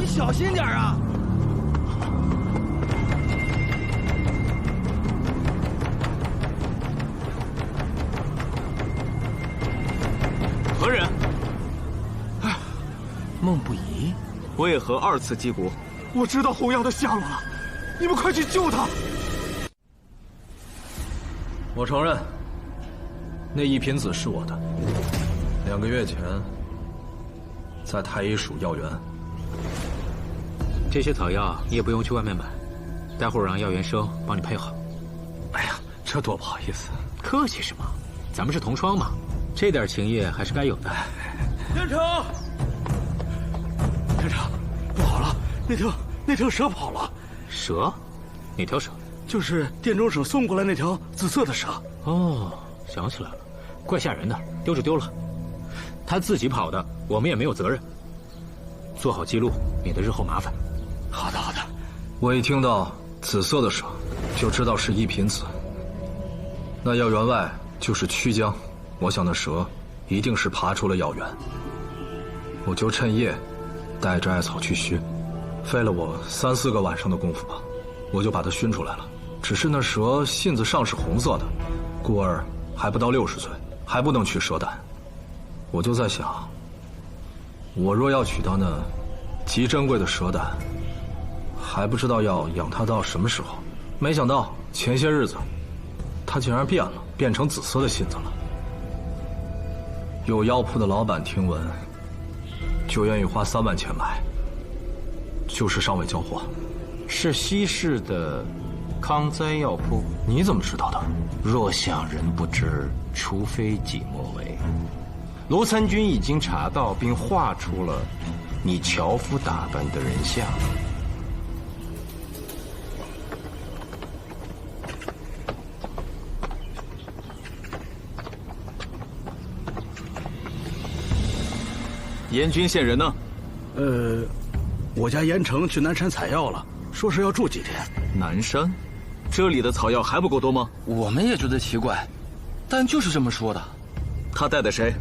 小心点啊！何人？孟不疑，为何2次击鼓？我知道红药的下落了，你们快去救他！我承认，那一品子是我的。2个月前，在太医署药园。 这些草药你也不用去外面买，待会儿让药园生帮你配好。哎呀，这多不好意思。客气什么？咱们是同窗嘛，这点情谊还是该有的。店长，店长，不好了，那条蛇跑了。蛇？哪条蛇？就是殿中省送过来那条紫色的蛇。哦，想起来了，怪吓人的，丢就丢了。他自己跑的，我们也没有责任。做好记录，免得日后麻烦。 好的，好的。我一听到紫色的蛇，就知道是一品子。那药园外就是曲江，我想那蛇一定是爬出了药园。我就趁夜带着艾草去熏，费了我3、4个晚上的功夫吧，我就把它熏出来了。只是那蛇信子上是红色的，故儿还不到60岁，还不能取蛇胆。我就在想，我若要取到那极珍贵的蛇胆， 还不知道要养它到什么时候，没想到前些日子，它竟然变了，变成紫色的信子了。有药铺的老板听闻，就愿意花3万钱买，就是尚未交货。是西市的康灾药铺，你怎么知道的？若想人不知，除非己莫为。卢参军已经查到并画出了你樵夫打扮的人像。 严军县人呢？我家严城去南山采药了，说是要住几天。南山，这里的草药还不够多吗？我们也觉得奇怪，但就是这么说的。他带的谁？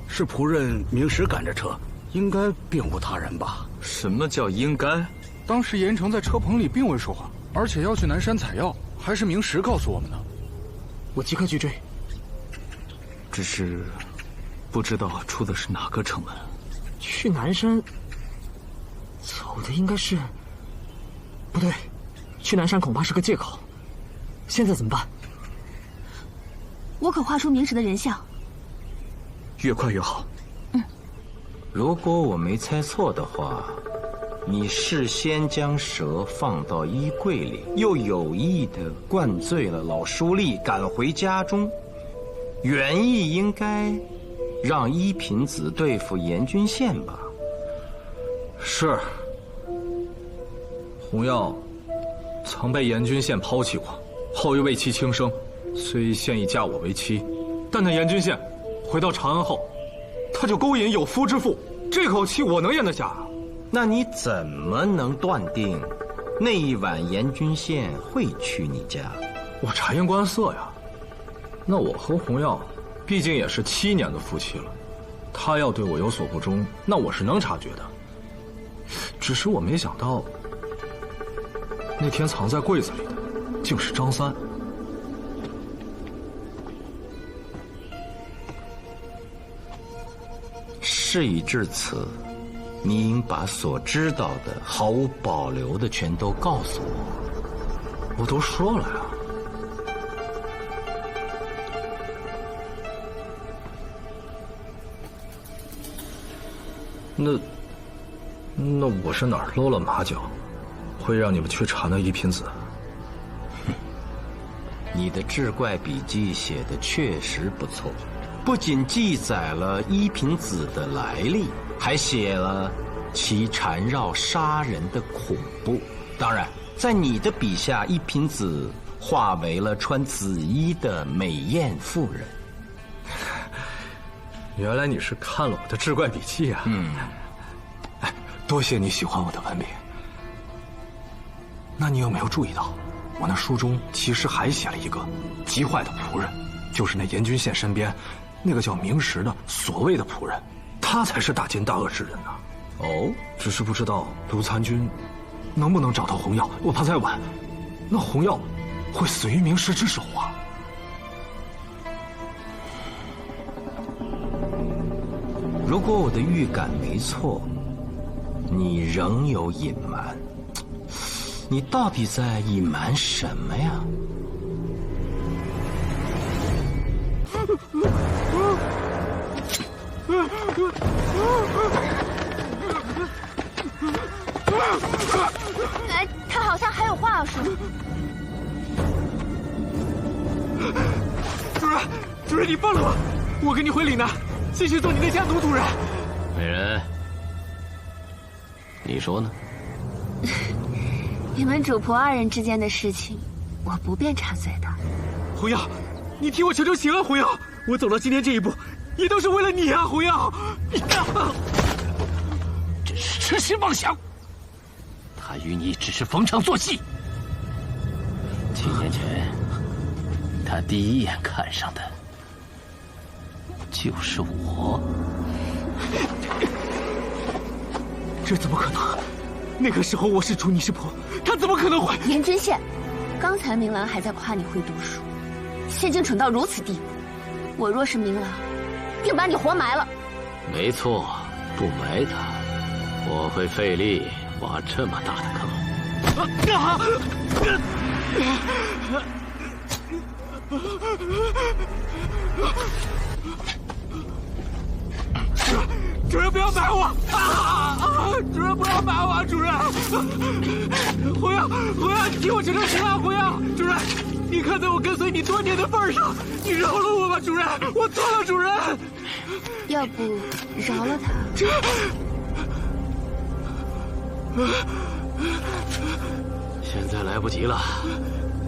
是仆人明石赶着车，应该并无他人吧？什么叫应该？当时严城在车棚里并未说话，而且要去南山采药，还是明石告诉我们的。我即刻去追。只是，不知道出的是哪个城门。 去南山，走的应该是不对，去南山恐怕是个借口。现在怎么办？我可画出明石的人像。越快越好。如果我没猜错的话，你事先将蛇放到衣柜里，又有意的灌醉了老书吏，赶回家中，原意应该 让一品子对付严君宪吧。是。红药曾被严君宪抛弃过，后又为其轻生，虽现已嫁我为妻，但那严君宪回到长安后，他就勾引有夫之妇，这口气我能咽得下啊？那你怎么能断定那一晚严君宪会去你家？我察言观色呀。那我和红药 毕竟也是7年的夫妻了，他要对我有所不忠，那我是能察觉的。只是我没想到，那天藏在柜子里的，竟是张三。事已至此，你应把所知道的毫无保留的全都告诉我。我都说了呀。那我是哪儿露了马脚，会让你们去查那一品子？你的志怪笔记写的确实不错，不仅记载了一品子的来历，还写了其缠绕杀人的恐怖。当然，在你的笔下，一品子化为了穿紫衣的美艳妇人。原来你是看了我的志怪笔记啊！哎，多谢你喜欢我的文笔。那你有没有注意到，我那书中其实还写了一个极坏的仆人，就是那严君宪身边那个叫明石的所谓的仆人，他才是大奸大恶之人呢。哦，只是不知道卢参军能不能找到红药，我怕再晚，那红药会死于明石之手啊。如果我的预感没错，你仍有隐瞒。你到底在隐瞒什么呀？哎，他好像还有话要说。主人，你放了我，我跟你回岭南，继续做你的家奴。主人，美人，你说呢？你们主仆二人之间的事情，我不便插嘴的。红药，你替我求求情啊！红药，我走到今天这一步，也都是为了你啊！红药，真是痴心妄想。他与你只是逢场作戏。7年前，他第一眼看上的就是我。这怎么可能？那个时候我是主，你是仆，他怎么可能会？严君宪，刚才明兰还在夸你会读书，现竟蠢到如此地步。我若是明兰，定把你活埋了。没错，不埋他，我会费力挖这么大的坑。主人不要埋我！主人不要埋我！主人，红药，你替我求求情啊！红药，主人，你看在我跟随你多年的份上，你饶了我吧，主人，我错了，主人。要不饶了他？现在来不及了，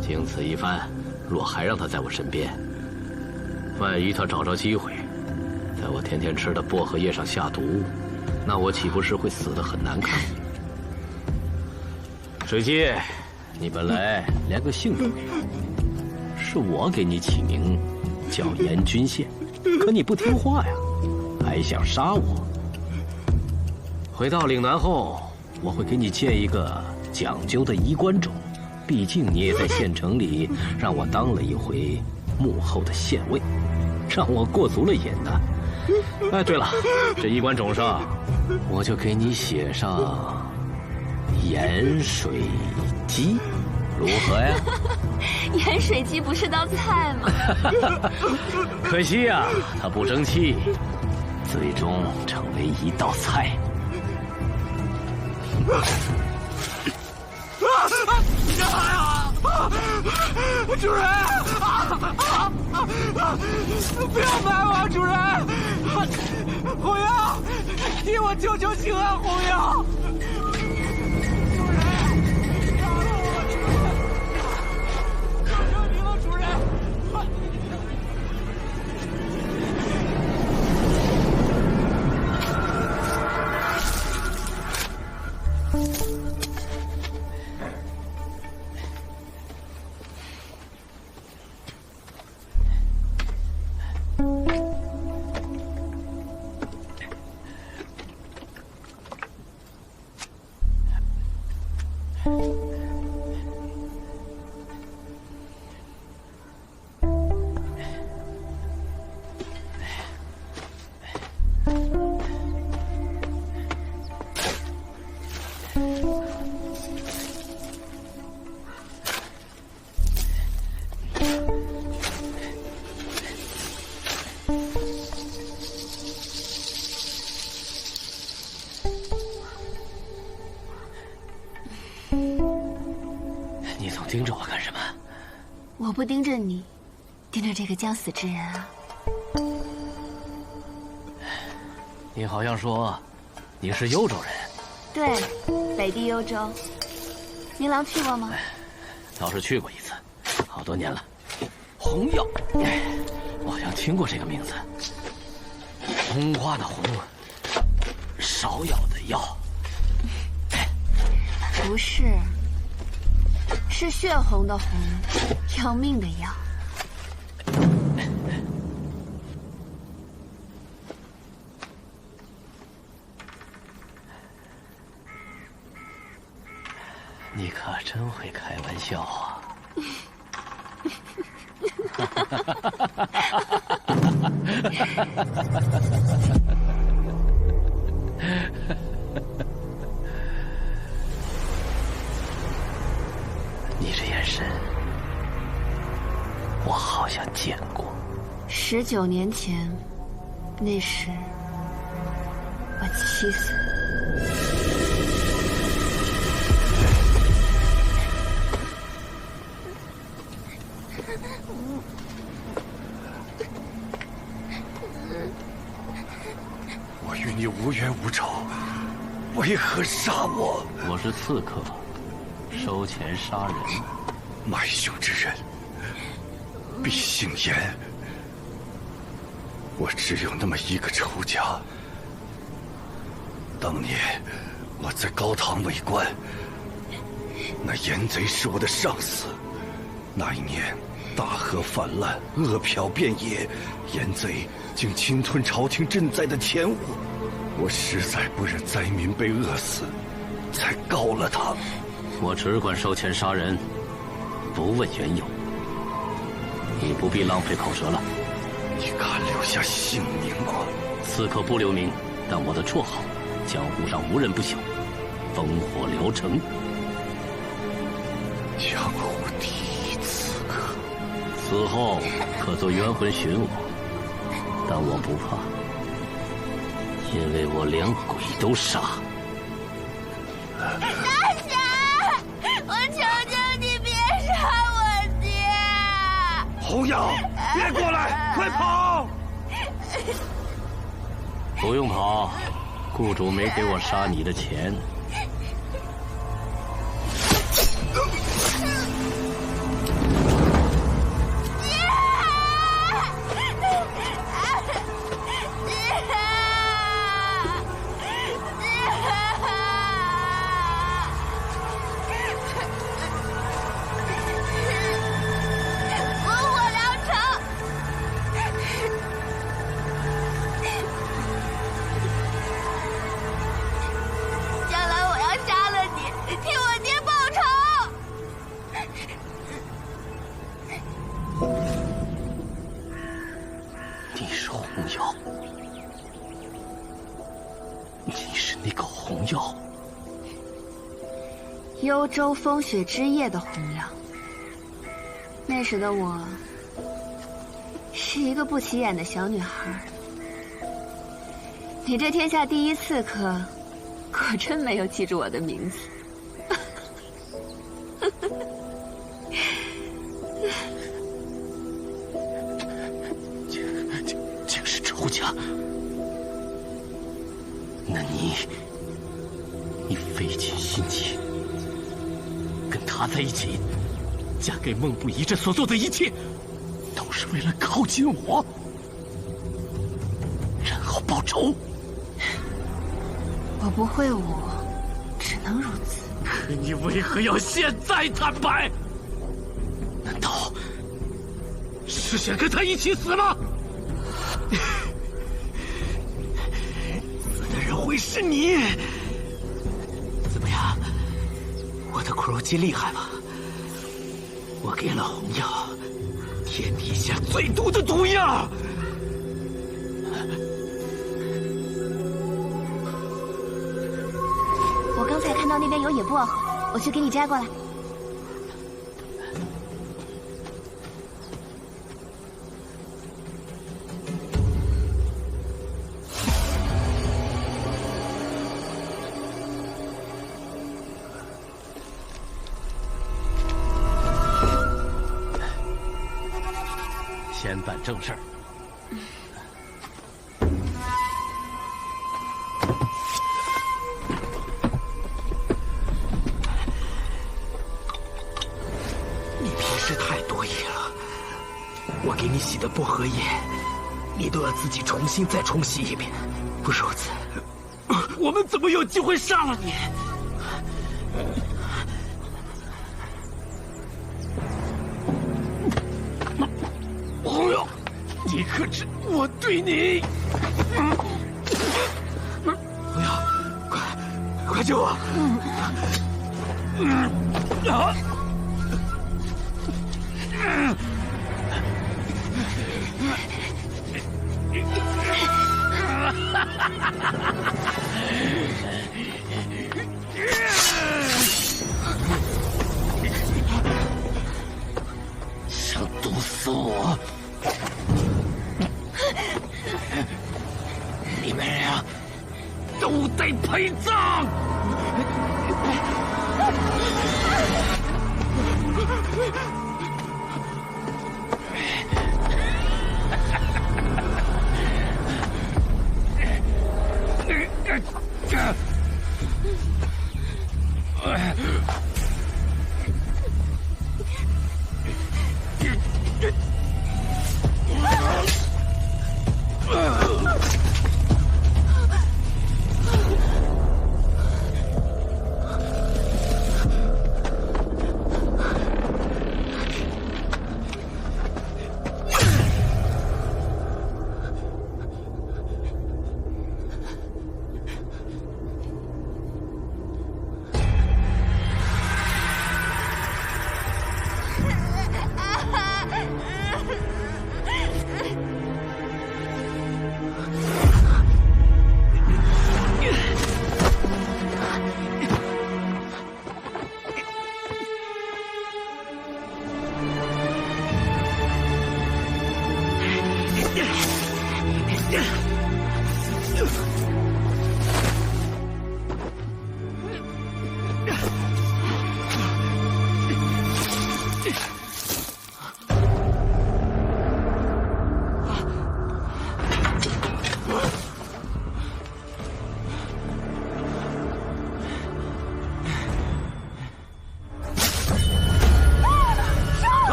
经此一番，若还让他在我身边，万一他找着机会，在我天天吃的薄荷叶上下毒，那我岂不是会死得很难看？水姬，你本来连个姓都没有，是我给你起名叫严君宪，可你不听话呀，还想杀我。回到岭南后，我会给你建一个讲究的衣冠冢，毕竟你也在县城里让我当了一回幕后的县尉，让我过足了瘾呢。哎，对了，这衣冠冢上，我就给你写上盐水鸡，如何呀？盐水鸡不是道菜吗？可惜呀，它不争气，最终成为一道菜。主人，不要埋我，主人！红药，替我求求情啊，红药！盯着我干什么？我不盯着你，盯着这个将死之人啊。你好像说你是幽州人。对，北地幽州。明郎去过吗？倒是去过一次，好多年了。红药，我好像听过这个名字。红花的红，芍药的药。不是，是血红的红，要命的药。你可真会开玩笑啊！你这眼神，我好像见过。19年前，那时我7岁。我与你无冤无仇，为何杀我？我是刺客，收钱杀人，卖凶之人必姓严。我只有那么一个仇家。当年我在高堂为官，那严贼是我的上司。那一年大河泛滥，恶殍遍野，严贼竟侵吞朝廷赈灾的钱物。我实在不忍灾民被饿死，才告了他。我只管收钱杀人，不问缘由。你不必浪费口舌了。你敢留下姓名吗？刺客不留名，但我的绰号，江湖上无人不晓，烽火燎城。江湖第一刺客。死后可做冤魂寻我，但我不怕，因为我连鬼都杀。大侠，我求求你别杀我爹！红药，别过来，快跑！不用跑，雇主没给我杀你的钱。幽州风雪之夜的红药。那时的我是一个不起眼的小女孩。你这天下第一刺客，果真没有记住我的名字。竟是仇家。那你费尽心机跟他在一起，嫁给孟不疑，这所做的一切，都是为了靠近我，然后报仇。我不会武，只能如此。可你为何要现在坦白？难道是想跟他一起死吗？死的人会是你。怎么样？我的苦肉计厉害吧？我给了红药天底下最毒的毒药。我刚才看到那边有野薄荷，我去给你摘过来。先办正事儿。你平时太多疑了，我给你洗的薄荷叶，你都要自己重新再冲洗一遍，不如此，我们怎么有机会杀了你？红友，你可知我对你？红友，快救我！想毒死我！你们俩都得陪葬！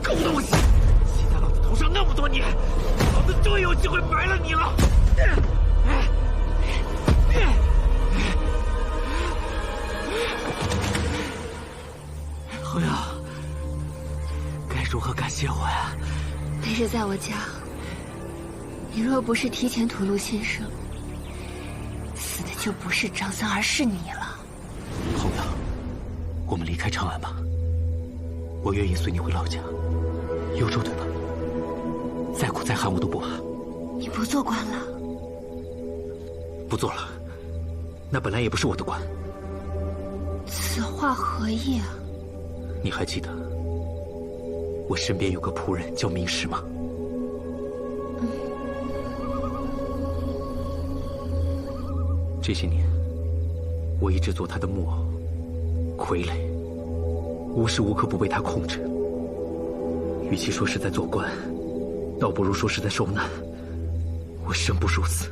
狗东西！骑在老子头上那么多年，老子终于有机会埋了你了！侯瑶，该如何感谢我呀？那日在我家，你若不是提前吐露心声，死的就不是张三，而是你了。侯瑶，我们离开长安吧。我愿意随你回老家，幽州对吧？再苦再寒我都不怕。你不做官了？不做了，那本来也不是我的官。此话何意啊？你还记得我身边有个仆人叫明石吗？这些年，我一直做他的木偶、傀儡，无时无刻不被他控制。与其说是在做官，倒不如说是在受难。我生不如死。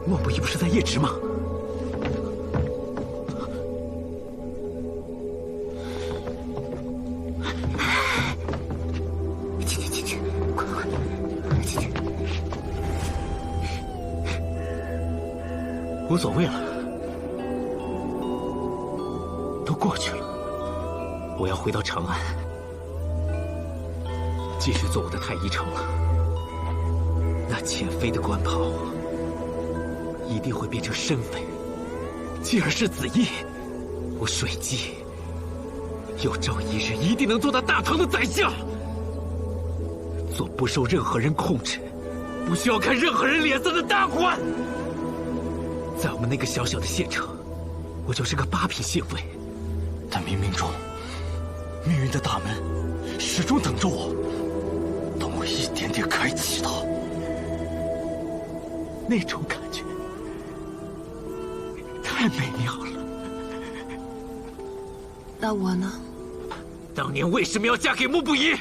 莫不亦不是在夜职吗？进去，快，进去。无所谓了，都过去了。我要回到长安，继续做我的太医城了。那浅飞的官袍一定会变成身飞，继而是子义。我水姬有朝一日一定能做到大唐的宰相，做不受任何人控制，不需要看任何人脸色的大官。在我们那个小小的县城，我就是个8品县尉，但冥冥中，命运的大门始终等着我。等我一点点点开启它，那种感觉太美妙了。那我呢？当年为什么要嫁给穆不疑？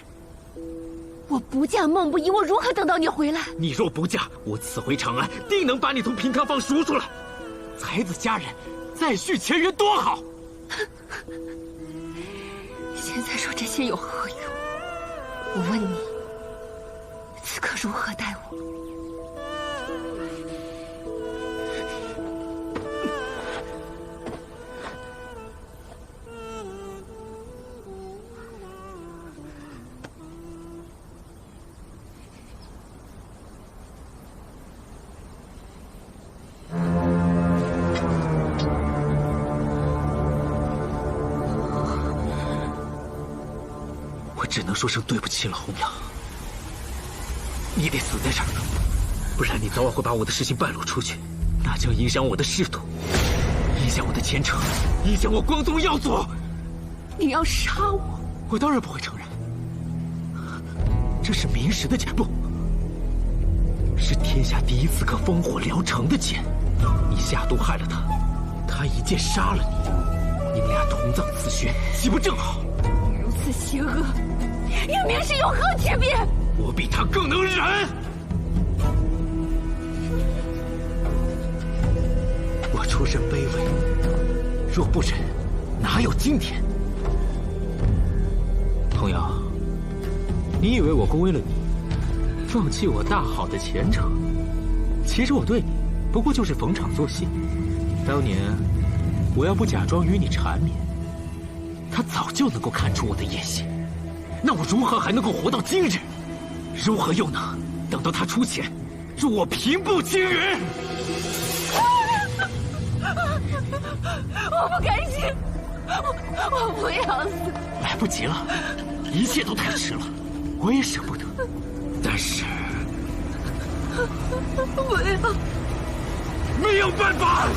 我不嫁孟不疑，我如何等到你回来？你若不嫁，我此回长安，定能把你从平康坊赎出来。才子佳人，再续前缘多好。现在说这些有何用？我问你，此刻如何待我？只能说声对不起了，红娘。你得死在这儿，不然你早晚会把我的事情败露出去，那将影响我的仕途，影响我的前程，影响我光宗耀祖。你要杀我？我当然不会承认。这是明石的剑，不是天下第一刺客烽火燎城的剑。你下毒害了他，他一剑杀了你，你们俩同葬此穴，岂不正好？如此邪恶，与明石有何区别？我比他更能忍。我出身卑微，若不忍，哪有今天？童瑶，你以为我恭维了你，放弃我大好的前程？其实我对你不过就是逢场作戏。当年我要不假装与你缠绵，他早就能够看出我的野心。那我如何还能够活到今日？如何又能等到他出钱，入我平步青云？我不甘心，我不要死。来不及了，一切都太迟了，我也舍不得。但是不要，没有办法。